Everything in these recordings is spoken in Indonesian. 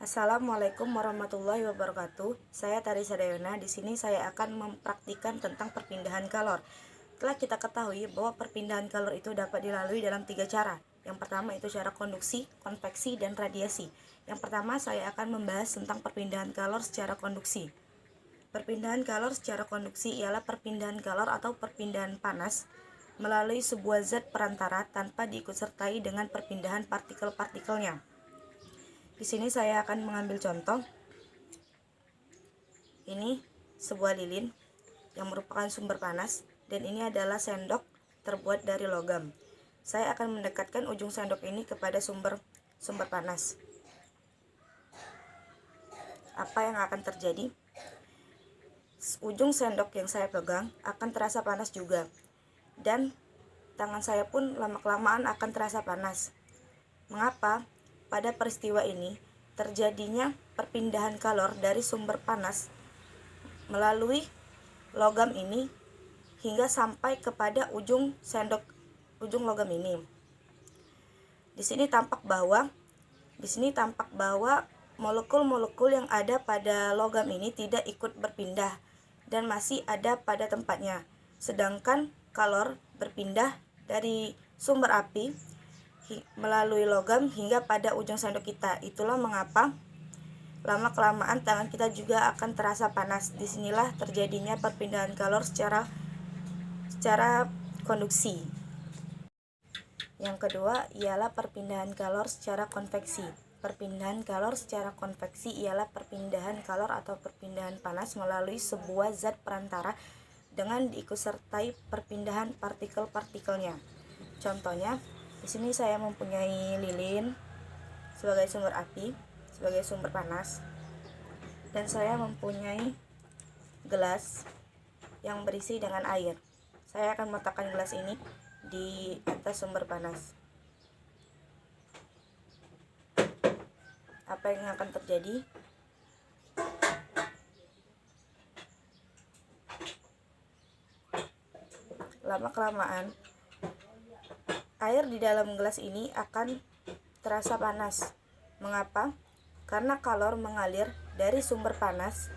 Assalamualaikum warahmatullahi wabarakatuh. Saya Tari Sadayona. Di sini saya akan mempraktikkan tentang perpindahan kalor. Telah kita ketahui bahwa perpindahan kalor itu dapat dilalui dalam 3 cara. Yang pertama itu cara konduksi, konveksi, dan radiasi. Yang pertama saya akan membahas tentang perpindahan kalor secara konduksi. Perpindahan kalor secara konduksi ialah perpindahan kalor atau perpindahan panas melalui sebuah zat perantara tanpa diikutsertai dengan perpindahan partikel-partikelnya. Di sini saya akan mengambil contoh. Ini sebuah lilin yang merupakan sumber panas dan ini adalah sendok terbuat dari logam. Saya akan mendekatkan ujung sendok ini kepada sumber panas. Apa yang akan terjadi? Ujung sendok yang saya pegang akan terasa panas juga, dan tangan saya pun lama-kelamaan akan terasa panas. Mengapa? Pada peristiwa ini terjadinya perpindahan kalor dari sumber panas melalui logam ini hingga sampai kepada ujung logam ini. Di sini tampak bahwa molekul-molekul yang ada pada logam ini tidak ikut berpindah dan masih ada pada tempatnya. Sedangkan kalor berpindah dari sumber api melalui logam hingga pada ujung sendok kita. Itulah mengapa lama-kelamaan tangan kita juga akan terasa panas. Disinilah terjadinya perpindahan kalor secara konduksi. Yang kedua ialah perpindahan kalor secara konveksi. Perpindahan kalor secara konveksi ialah perpindahan kalor atau perpindahan panas melalui sebuah zat perantara dengan diikutsertai perpindahan partikel-partikelnya. Contohnya, di sini saya mempunyai lilin sebagai sumber api, sebagai sumber panas, dan saya mempunyai gelas yang berisi dengan air. Saya akan meletakkan gelas ini di atas sumber panas. Apa yang akan terjadi? Lama-kelamaan air di dalam gelas ini akan terasa panas. Mengapa? Karena kalor mengalir dari sumber panas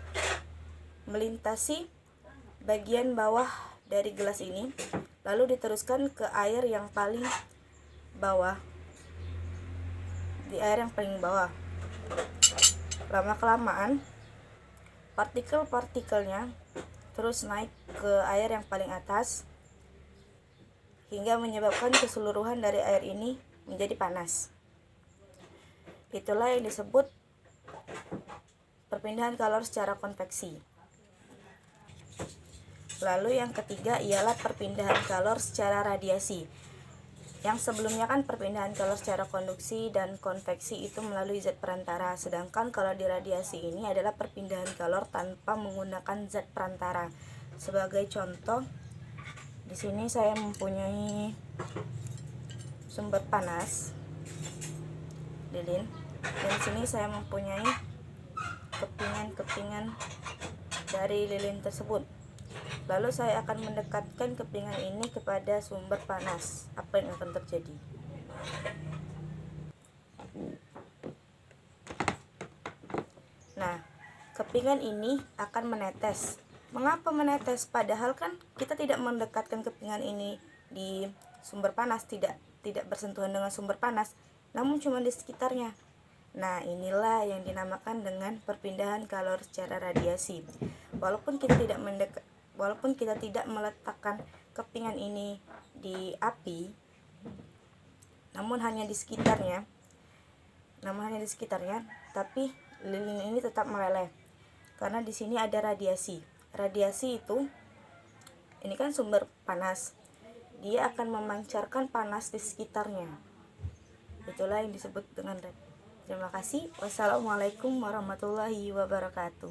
melintasi bagian bawah dari gelas ini, lalu diteruskan ke air yang paling bawah. Di air yang paling bawah. Lama-kelamaan partikel-partikelnya terus naik ke air yang paling atas hingga menyebabkan keseluruhan dari air ini menjadi panas. Itulah yang disebut perpindahan kalor secara konveksi. Lalu yang ketiga ialah perpindahan kalor secara radiasi. Yang sebelumnya kan perpindahan kalor secara konduksi dan konveksi itu melalui zat perantara, sedangkan kalau di radiasi ini adalah perpindahan kalor tanpa menggunakan zat perantara. Sebagai contoh, di sini saya mempunyai sumber panas lilin, dan di sini saya mempunyai kepingan-kepingan dari lilin tersebut. Lalu saya akan mendekatkan kepingan ini kepada sumber panas. Apa yang akan terjadi? Nah, kepingan ini akan menetes. Mengapa menetes? Padahal kan kita tidak mendekatkan kepingan ini di sumber panas, tidak bersentuhan dengan sumber panas, namun cuma di sekitarnya. Nah, inilah yang dinamakan dengan perpindahan kalor secara radiasi. Walaupun kita tidak meletakkan kepingan ini di api, namun hanya di sekitarnya, tapi lilin ini tetap meleleh karena di sini ada radiasi. Radiasi itu, ini kan sumber panas, dia akan memancarkan panas di sekitarnya. Itulah yang disebut dengan radiasi. Terima kasih. Wassalamualaikum warahmatullahi wabarakatuh.